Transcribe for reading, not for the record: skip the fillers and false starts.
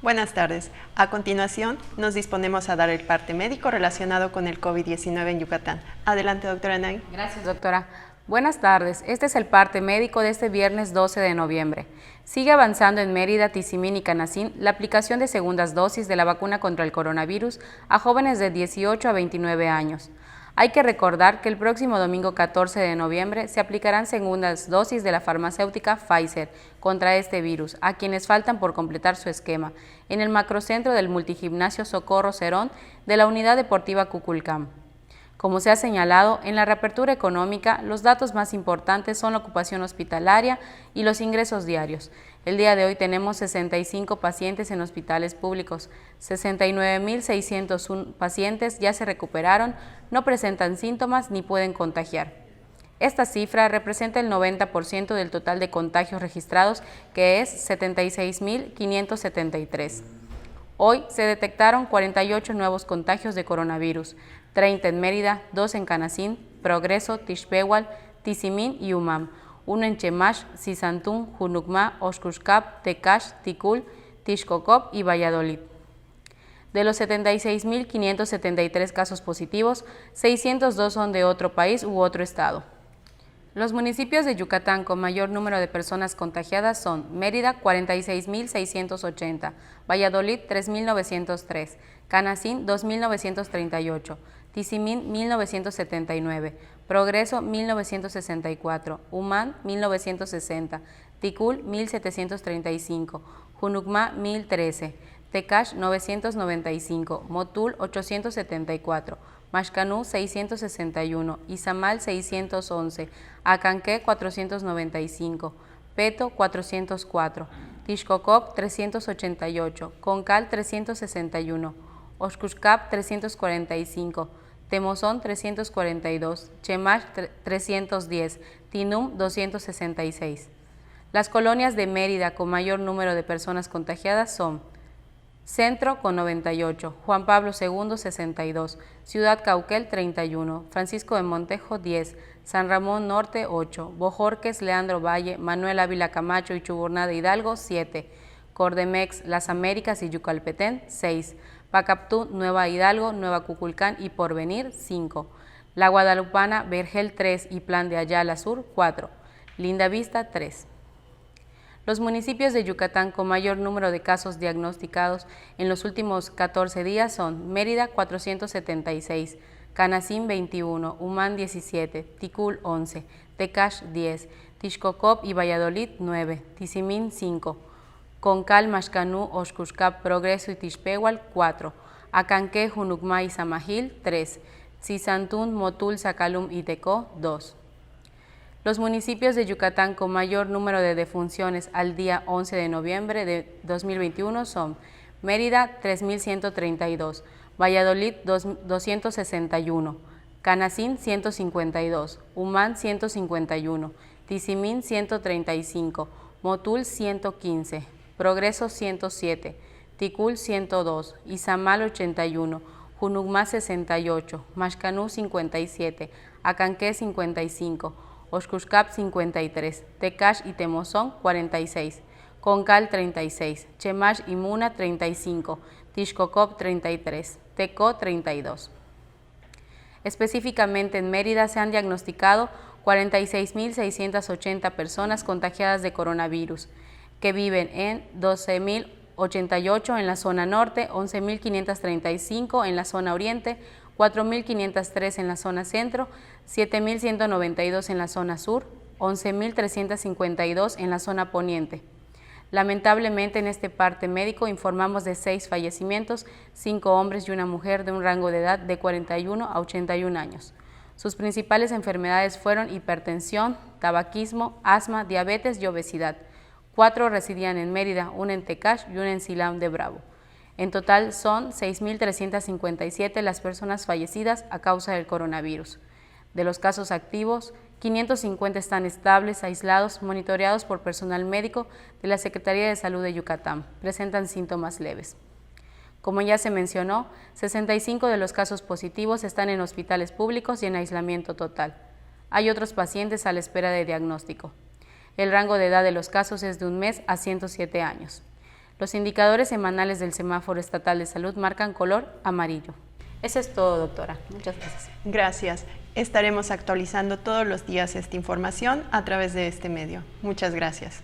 Buenas tardes. A continuación, nos disponemos a dar el parte médico relacionado con el COVID-19 en Yucatán. Adelante, doctora Nay. Gracias, doctora. Buenas tardes. Este es el parte médico de este viernes 12 de noviembre. Sigue avanzando en Mérida, Tizimín y Canacín la aplicación de segundas dosis de la vacuna contra el coronavirus a jóvenes de 18 a 29 años. Hay que recordar que el próximo domingo 14 de noviembre se aplicarán segundas dosis de la farmacéutica Pfizer contra este virus a quienes faltan por completar su esquema en el macrocentro del multigimnasio Socorro Cerón de la Unidad Deportiva Cuculcán. Como se ha señalado, en la reapertura económica, los datos más importantes son la ocupación hospitalaria y los ingresos diarios. El día de hoy tenemos 65 pacientes en hospitales públicos, 69.601 pacientes ya se recuperaron, no presentan síntomas ni pueden contagiar. Esta cifra representa el 90% del total de contagios registrados, que es 76.573. Hoy se detectaron 48 nuevos contagios de coronavirus, 30 en Mérida, 2 en Canacín, Progreso, Tixpehual, Tizimín y Umam, 1 en Chemash, Sisantún, Junucmá, Oxcuscap, Tecash, Ticul, Tixcocop y Valladolid. De los 76.573 casos positivos, 602 son de otro país u otro estado. Los municipios de Yucatán con mayor número de personas contagiadas son Mérida, 46.680, Valladolid, 3.903, Canacín, 2.938, Tizimín, 1.979, Progreso, 1.964, Umán, 1.960, Ticul, 1.735, Junucmá, 1.013, Tecash, 995, Motul, 874, Maxcanú 661, Izamal 611, Acanqué 495, Peto 404, Tixcocop 388, Concal 361, Oxcuscap 345, Temozón 342, Chemash 310, Tinum 266. Las colonias de Mérida con mayor número de personas contagiadas son Centro con 98, Juan Pablo II 62, Ciudad Cauquel 31, Francisco de Montejo 10, San Ramón Norte 8, Bojorques, Leandro Valle, Manuel Ávila Camacho y Chuburná de Hidalgo 7, Cordemex, Las Américas y Yucalpetén 6, Pacaptú, Nueva Hidalgo, Nueva Cuculcán y Porvenir 5, La Guadalupana, Vergel 3 y Plan de Ayala Sur 4, Lindavista 3. Los municipios de Yucatán con mayor número de casos diagnosticados en los últimos 14 días son Mérida 476, Canacín 21, Umán 17, Ticul 11, Tecash 10, Tixcocop y Valladolid 9, Tizimín 5, Concal, Maxcanú, Oxcuscap, Progreso y Tixpehual 4, Acanqué, Junucmá y Samajil 3, Sisantún, Motul, Zacalum y Tecó 2. Los municipios de Yucatán con mayor número de defunciones al día 11 de noviembre de 2021 son Mérida 3.132, Valladolid 261, Canacín 152, Umán 151, Tizimín 135, Motul 115, Progreso 107, Ticul 102, Izamal 81, Junucmá 68, Maxcanú 57, Acanqué 55, Oxcuscap 53, Tecash y Temozón 46, Concal 36, Chemash y Muna 35, Tixcocop 33, Tecó 32. Específicamente en Mérida se han diagnosticado 46.680 personas contagiadas de coronavirus, que viven en 12.088 en la zona norte, 11.535 en la zona oriente, 4.503 en la zona centro, 7.192 en la zona sur, 11.352 en la zona poniente. Lamentablemente en este parte médico informamos de 6 fallecimientos, 5 hombres y una mujer de un rango de edad de 41 a 81 años. Sus principales enfermedades fueron hipertensión, tabaquismo, asma, diabetes y obesidad. 4 residían en Mérida, 1 en Tecash y 1 en Silao de Bravo. En total son 6.357 las personas fallecidas a causa del coronavirus. De los casos activos, 550 están estables, aislados, monitoreados por personal médico de la Secretaría de Salud de Yucatán. Presentan síntomas leves. Como ya se mencionó, 65 de los casos positivos están en hospitales públicos y en aislamiento total. Hay otros pacientes a la espera de diagnóstico. El rango de edad de los casos es de 1 mes a 107 años. Los indicadores semanales del Semáforo Estatal de Salud marcan color amarillo. Eso es todo, doctora. Muchas gracias. Gracias. Estaremos actualizando todos los días esta información a través de este medio. Muchas gracias.